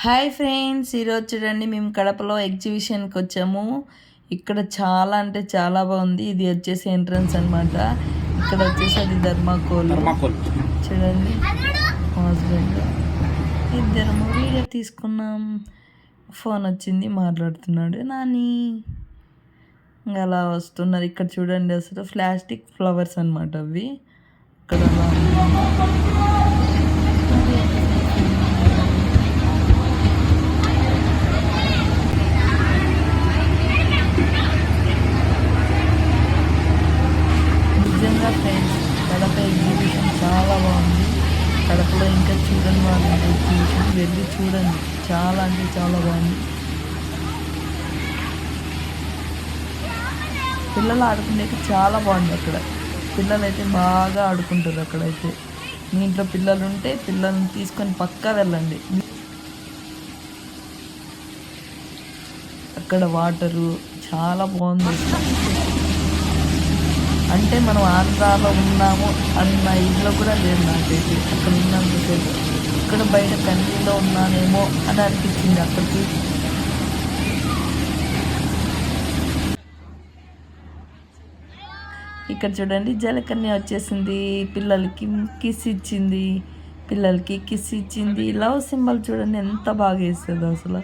Hi friends, ఈరోజు చూడండి మేము కడపలో ఎగ్జిబిషన్కి వచ్చాము. ఇక్కడ చాలా అంటే చాలా బాగుంది. ఇది వచ్చేసి ఎంట్రన్స్ అనమాట. ఇక్కడ వచ్చేసి అది ధర్మాకోల్ చూడండి. మా హస్బెండ్ ఇద్దరము వీడియో తీసుకున్నాం. ఫోన్ వచ్చింది, మాట్లాడుతున్నాడు నాని. ఇంకా అలా వస్తున్నారు. ఇక్కడ చూడండి, అసలు ప్లాస్టిక్ ఫ్లవర్స్ అనమాట అవి. ఇక్కడ నిజంగా ఫ్రెండ్స్, కడప ఎగ్జిబిషన్ చాలా బాగుంది. కడపలో ఇంకా చూడండి, వాళ్ళు ఎగ్జిబిషన్ వెళ్ళి చూడండి. చాలా అంటే చాలా బాగుంది. పిల్లలు ఆడుకునేకి చాలా బాగుంది. అక్కడ పిల్లలు అయితే బాగా ఆడుకుంటారు. అక్కడైతే మీ ఇంట్లో పిల్లలు ఉంటే పిల్లల్ని తీసుకొని పక్కా వెళ్ళండి. అక్కడ వాటరు చాలా బాగుంది. అంటే మనం ఆంధ్రాలో ఉన్నాము అన్న ఇల్లు కూడా లేదు నాకైతే. అక్కడ ఉన్నంతసేపు ఇక్కడ బయట కంట్రీలో ఉన్నానేమో అని అనిపించింది అక్కడికి. ఇక్కడ చూడండి, జలకన్య వచ్చేసింది. పిల్లలకి కిస్ ఇచ్చింది. లవ్ సింబల్ చూడండి ఎంత బాగా వేస్తుందో అసలు.